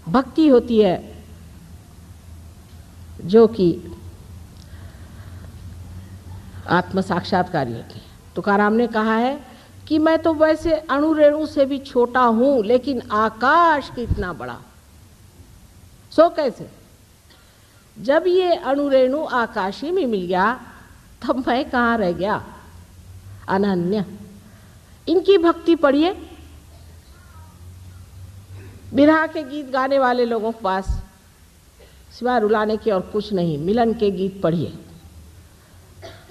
भक्ति होती है जो कि आत्म साक्षात्कारी होती है। तुकाराम ने कहा है कि मैं तो वैसे अणु रेणु से भी छोटा हूं, लेकिन आकाश कितना बड़ा। सो कैसे? जब ये अणु रेणु आकाश ही में मिल गया, तब मैं कहाँ रह गया? अनन्य। इनकी भक्ति पढ़िए। बिरहा के गीत गाने वाले लोगों के पास सिवाय रुलाने के और कुछ नहीं। मिलन के गीत पढ़िए।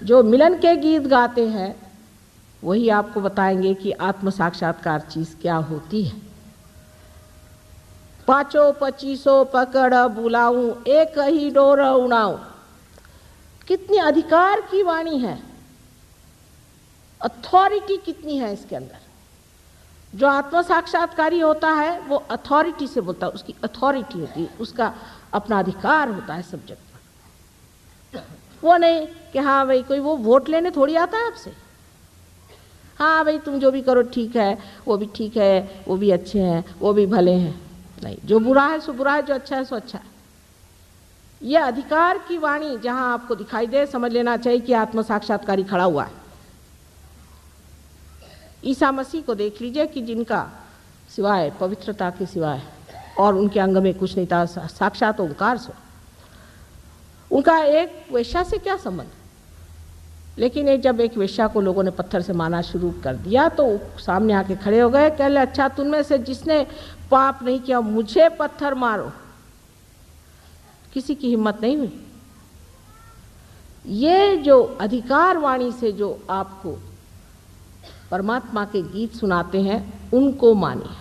जो मिलन के गीत गाते हैं वही आपको बताएंगे कि आत्म साक्षात्कार चीज क्या होती है। पाँचों पच्चीसों पकड़ बुलाऊं, एक ही डोर उड़ाऊं। कितनी अधिकार की वाणी है, अथॉरिटी कितनी है इसके अंदर। जो आत्म साक्षात्कारी होता है वो अथॉरिटी से बोलता है, उसकी अथॉरिटी होती है, उसका अपना अधिकार होता है सब्जेक्ट पर। वो नहीं कि हाँ भाई कोई वो वोट लेने थोड़ी आता है आपसे। हाँ भाई तुम जो भी करो ठीक है, वो भी ठीक है, वो भी अच्छे हैं, वो भी भले हैं। नहीं, जो बुरा है सो बुरा है, जो अच्छा है सो अच्छा है। यह अधिकार की वाणी जहां आपको दिखाई दे, समझ लेना चाहिए कि आत्म साक्षात्कारी खड़ा हुआ है। ईसा मसीह को देख लीजिए कि जिनका सिवाय पवित्रता के सिवाय और उनके अंग में कुछ नहीं था, साक्षात ओंकार सो। उनका एक वेश्या से क्या संबंध? लेकिन जब एक वेश्या को लोगों ने पत्थर से मारना शुरू कर दिया तो सामने आके खड़े हो गए, कह ले अच्छा तुम से जिसने पाप नहीं किया मुझे पत्थर मारो। किसी की हिम्मत नहीं हुई। ये जो अधिकार वाणी से जो आपको परमात्मा के गीत सुनाते हैं उनको मानिए।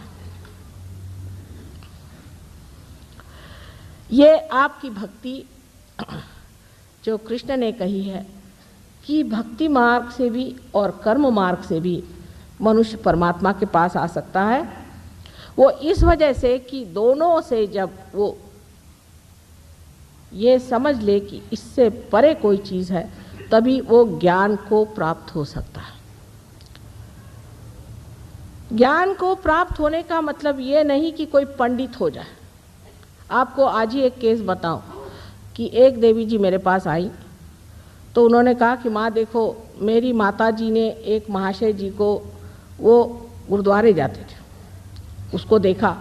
ये आपकी भक्ति जो कृष्ण ने कही है कि भक्ति मार्ग से भी और कर्म मार्ग से भी मनुष्य परमात्मा के पास आ सकता है, वो इस वजह से कि दोनों से जब वो ये समझ ले कि इससे परे कोई चीज़ है, तभी वो ज्ञान को प्राप्त हो सकता है। ज्ञान को प्राप्त होने का मतलब ये नहीं कि कोई पंडित हो जाए। आपको आज ही एक केस बताऊं कि एक देवी जी मेरे पास आई तो उन्होंने कहा कि माँ देखो, मेरी माता जी ने एक महाशय जी को, वो गुरुद्वारे जाते थे, उसको देखा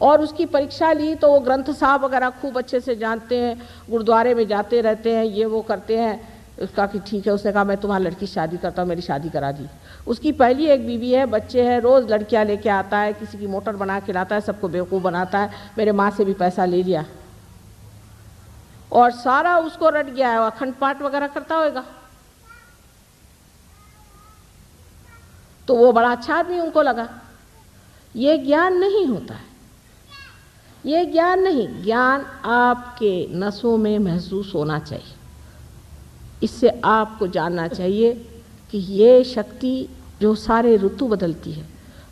और उसकी परीक्षा ली तो वो ग्रंथ साहब वगैरह खूब अच्छे से जानते हैं, गुरुद्वारे में जाते रहते हैं, ये वो करते हैं। उसका कि ठीक है, उसने कहा मैं तुम्हारी लड़की से शादी करता हूँ, मेरी शादी करा दी। उसकी पहली एक बीवी है, बच्चे हैं, रोज़ लड़कियाँ लेके आता है, किसी की मोटर बना के लाता है, सबको बेवकूफ़ बनाता है, मेरे माँ से भी पैसा ले लिया और सारा उसको रट गया है। अखंड पाठ वगैरह करता होगा तो वो बड़ा अच्छा आदमी उनको लगा। ये ज्ञान नहीं होता है, ये ज्ञान नहीं। ज्ञान आपके नसों में महसूस होना चाहिए। इससे आपको जानना चाहिए कि ये शक्ति जो सारे ऋतु बदलती है,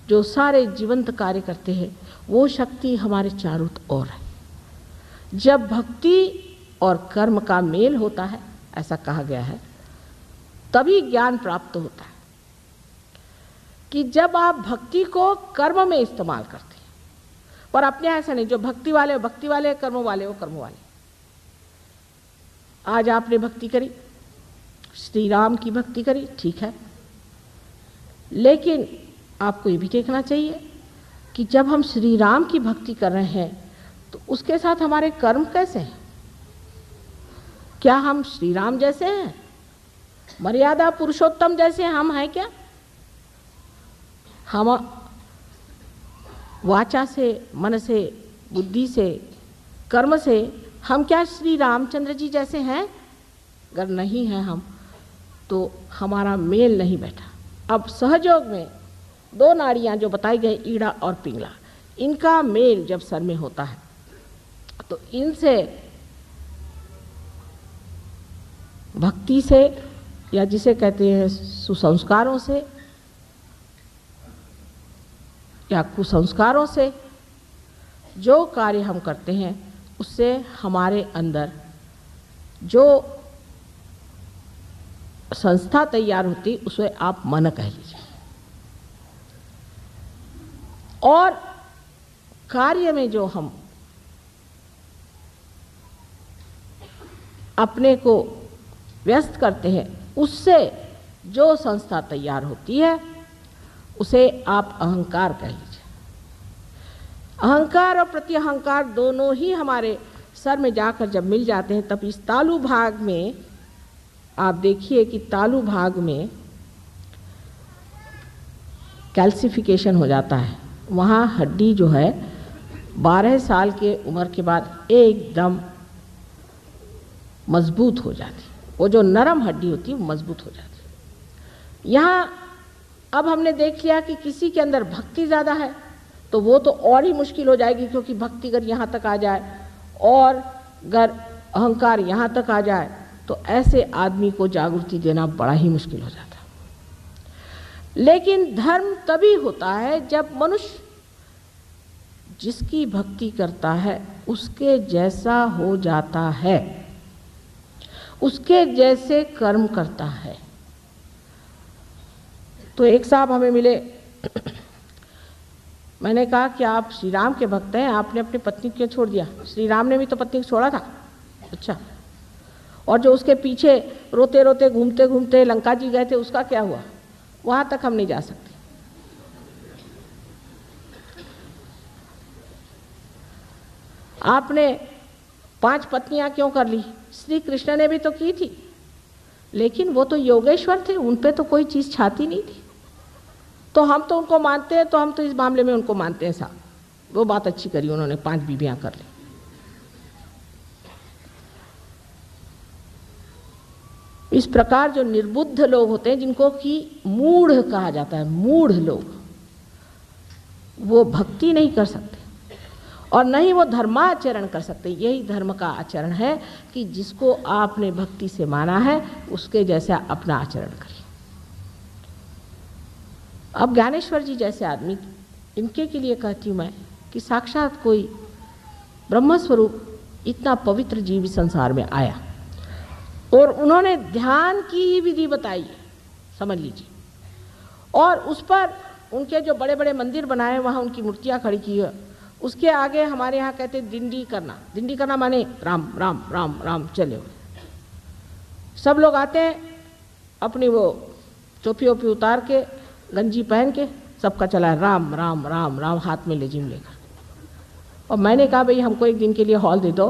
जो सारे जीवंत कार्य करते हैं, वो शक्ति हमारे चारों ओर है। जब भक्ति और कर्म का मेल होता है, ऐसा कहा गया है, तभी ज्ञान प्राप्त होता है। कि जब आप भक्ति को कर्म में इस्तेमाल करते हैं, पर अपने ऐसा नहीं, जो भक्ति वाले भक्ति वाले, कर्म वाले वो कर्म वाले। आज आपने भक्ति करी, श्री राम की भक्ति करी, ठीक है, लेकिन आपको ये भी देखना चाहिए कि जब हम श्री राम की भक्ति कर रहे हैं तो उसके साथ हमारे कर्म कैसे हैं? क्या हम श्री राम जैसे हैं? मर्यादा पुरुषोत्तम जैसे हम हैं क्या? हम वाचा से, मन से, बुद्धि से, कर्म से हम क्या श्री रामचंद्र जी जैसे हैं? अगर नहीं हैं हम, तो हमारा मेल नहीं बैठा। अब सहयोग में दो नाड़ियाँ जो बताई गई, ईड़ा और पिंगला, इनका मेल जब सर में होता है तो इनसे भक्ति से, या जिसे कहते हैं सुसंस्कारों से या कुसंस्कारों से जो कार्य हम करते हैं, उससे हमारे अंदर जो संस्था तैयार होती, उसे आप मन कह लीजिए। और कार्य में जो हम अपने को व्यस्त करते हैं, उससे जो संस्था तैयार होती है उसे आप अहंकार कह लीजिए। अहंकार और प्रत्यहंकार दोनों ही हमारे सर में जाकर जब मिल जाते हैं, तब इस तालु भाग में आप देखिए कि तालु भाग में कैल्सिफिकेशन हो जाता है। वहाँ हड्डी जो है 12 साल के उम्र के बाद एकदम मजबूत हो जाती, वो जो नरम हड्डी होती है वो मजबूत हो जाती। यहाँ अब हमने देख लिया कि किसी के अंदर भक्ति ज़्यादा है तो वो तो और ही मुश्किल हो जाएगी, क्योंकि भक्ति अगर यहाँ तक आ जाए और अगर अहंकार यहाँ तक आ जाए तो ऐसे आदमी को जागृति देना बड़ा ही मुश्किल हो जाता है। लेकिन धर्म तभी होता है जब मनुष्य जिसकी भक्ति करता है उसके जैसा हो जाता है, उसके जैसे कर्म करता है। तो एक साहब हमें मिले, मैंने कहा कि आप श्री राम के भक्त हैं, आपने अपनी पत्नी क्यों छोड़ दिया? श्री राम ने भी तो पत्नी को छोड़ा था। अच्छा, और जो उसके पीछे रोते रोते घूमते घूमते लंका जी गए थे उसका क्या हुआ? वहाँ तक हम नहीं जा सकते। आपने 5 पत्नियां क्यों कर ली? श्री कृष्ण ने भी तो की थी, लेकिन वो तो योगेश्वर थे, उन पे तो कोई चीज़ छाती नहीं थी। तो हम तो उनको मानते हैं, तो हम तो इस मामले में उनको मानते हैं साहब, वो बात अच्छी करी उन्होंने, 5 बीवियां कर ली। इस प्रकार जो निर्बुद्ध लोग होते हैं, जिनको कि मूढ़ कहा जाता है, मूढ़ लोग, वो भक्ति नहीं कर सकते और न ही वो धर्माचरण कर सकते। यही धर्म का आचरण है कि जिसको आपने भक्ति से माना है उसके जैसा अपना आचरण करिए। अब ज्ञानेश्वर जी जैसे आदमी, इनके के लिए कहती हूँ मैं कि साक्षात कोई ब्रह्मस्वरूप इतना पवित्र जीव संसार में आया और उन्होंने ध्यान की ही विधि बताई, समझ लीजिए, और उस पर उनके जो बड़े बड़े मंदिर बनाए वहाँ उनकी मूर्तियाँ खड़ी की है। उसके आगे हमारे यहाँ कहते दिंडी करना, दिंडी करना माने राम राम राम राम चले हुए। सब लोग आते हैं अपनी वो टोपी ओपी उतार के, गंजी पहन के, सबका चला है राम राम राम राम, हाथ में लेजिम लेकर। और मैंने कहा भाई हमको एक दिन के लिए हॉल दे दो,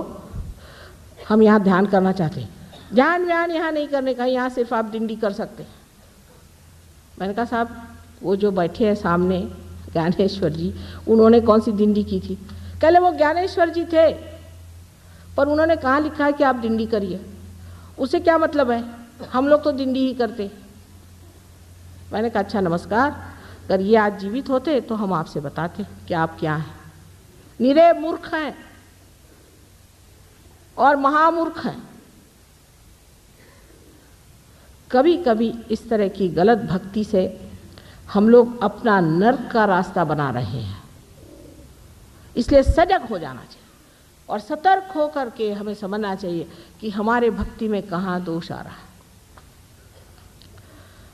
हम यहाँ ध्यान करना चाहते हैं। ध्यान व्यान यहाँ नहीं करने का, यहाँ सिर्फ आप दिंडी कर सकते। मैंने कहा साहब वो जो बैठे हैं सामने ज्ञानेश्वर जी, उन्होंने कौन सी दिंडी की थी? कहले वो ज्ञानेश्वर जी थे, पर उन्होंने कहाँ लिखा है कि आप दिंडी करिए? उसे क्या मतलब है? हम लोग तो दिंडी ही करते। मैंने कहा अच्छा नमस्कार, अगर ये आज जीवित होते तो हम आपसे बताते कि आप क्या हैं। निरे मूर्ख हैं और महामूर्ख हैं। कभी कभी इस तरह की गलत भक्ति से हम लोग अपना नर्क का रास्ता बना रहे हैं। इसलिए सजग हो जाना चाहिए और सतर्क हो करके हमें समझना चाहिए कि हमारे भक्ति में कहाँ दोष आ रहा है।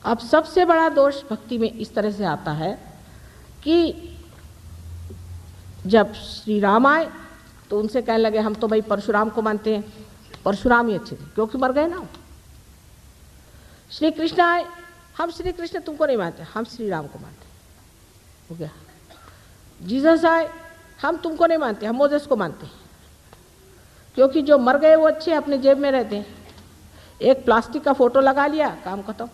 अब सबसे बड़ा दोष भक्ति में इस तरह से आता है कि जब श्री राम आए तो उनसे कहने लगे हम तो भाई परशुराम को मानते हैं, परशुराम ही अच्छे थे क्योंकि मर गए ना। श्री कृष्ण आए, हम श्री कृष्ण तुमको नहीं मानते, हम श्री राम को मानते, हो गया। जीसस आए, हम तुमको नहीं मानते, हम मोसेस को मानते, क्योंकि जो मर गए वो अच्छे अपने जेब में रहते हैं। एक प्लास्टिक का फोटो लगा लिया, काम खत्म।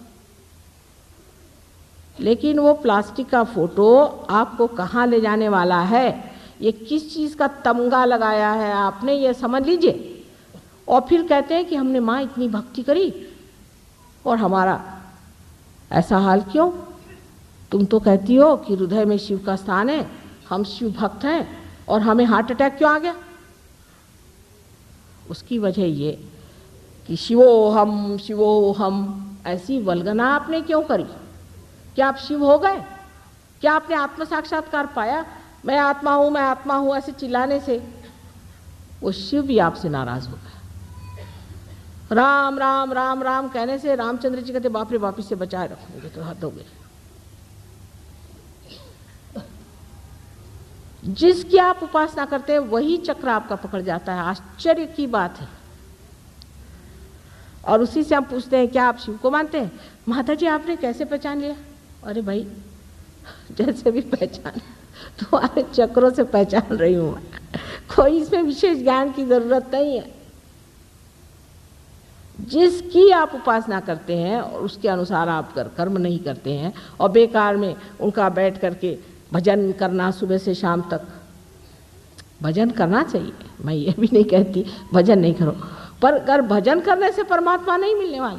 लेकिन वो प्लास्टिक का फोटो आपको कहाँ ले जाने वाला है, ये किस चीज़ का तमगा लगाया है आपने, ये समझ लीजिए। और फिर कहते हैं कि हमने माँ इतनी भक्ति करी और हमारा ऐसा हाल क्यों? तुम तो कहती हो कि हृदय में शिव का स्थान है, हम शिव भक्त हैं, और हमें हार्ट अटैक क्यों आ गया? उसकी वजह ये कि शिवो हम ऐसी वल्गना आपने क्यों करी? क्या आप शिव हो गए? क्या आपने आत्म साक्षात्कार पाया? मैं आत्मा हूँ ऐसे चिल्लाने से वो शिव भी आपसे नाराज हो गया। राम राम राम राम कहने से रामचंद्र जी कहते बाप रे बाप, इससे बचाए रखो, मुझे तो हद हो गई। जिसकी आप उपासना करते हैं वही चक्र आपका पकड़ जाता है। आश्चर्य की बात है। और उसी से हम पूछते हैं क्या आप शिव को मानते हैं? माता जी आपने कैसे पहचान लिया? अरे भाई जैसे भी पहचान, तुम्हारे चक्रों से पहचान रही हूँ मैं, कोई इसमें विशेष ज्ञान की जरूरत नहीं है। जिसकी आप उपासना करते हैं और उसके अनुसार आप कर्म नहीं करते हैं और बेकार में उनका बैठ करके भजन करना सुबह से शाम तक, भजन करना चाहिए, मैं ये भी नहीं कहती भजन नहीं करो, पर अगर भजन करने से परमात्मा नहीं मिलने वाले,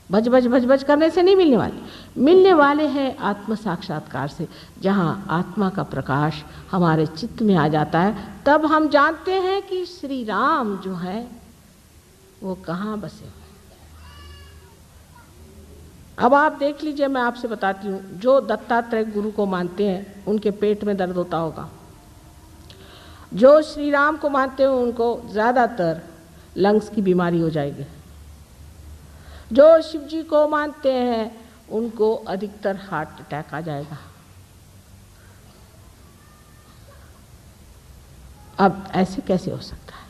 भज भज भज भज करने से नहीं मिलने वाले, मिलने वाले हैं आत्म साक्षात्कार से, जहाँ आत्मा का प्रकाश हमारे चित्त में आ जाता है। तब हम जानते हैं कि श्री राम जो है वो कहाँ बसे हुए। अब आप देख लीजिए, मैं आपसे बताती हूँ, जो दत्तात्रेय गुरु को मानते हैं उनके पेट में दर्द होता होगा, जो श्री राम को मानते हैं उनको ज़्यादातर लंग्स की बीमारी हो जाएगी, जो शिव जी को मानते हैं उनको अधिकतर हार्ट अटैक आ जाएगा। अब ऐसे कैसे हो सकता है?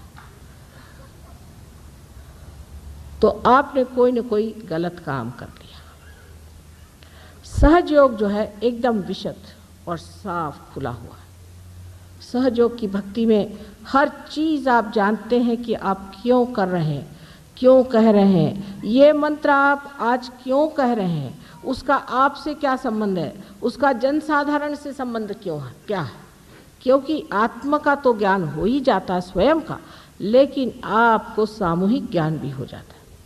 तो आपने कोई न कोई गलत काम कर लिया। सहज योग जो है एकदम विशुद्ध और साफ खुला हुआ है। सहज योग की भक्ति में हर चीज़ आप जानते हैं कि आप क्यों कर रहे हैं, क्यों कह रहे हैं, ये मंत्र आप आज क्यों कह रहे हैं, उसका आपसे क्या संबंध है, उसका जनसाधारण से संबंध क्यों है, क्या है? क्योंकि आत्मा का तो ज्ञान हो ही जाता है स्वयं का, लेकिन आपको सामूहिक ज्ञान भी हो जाता है।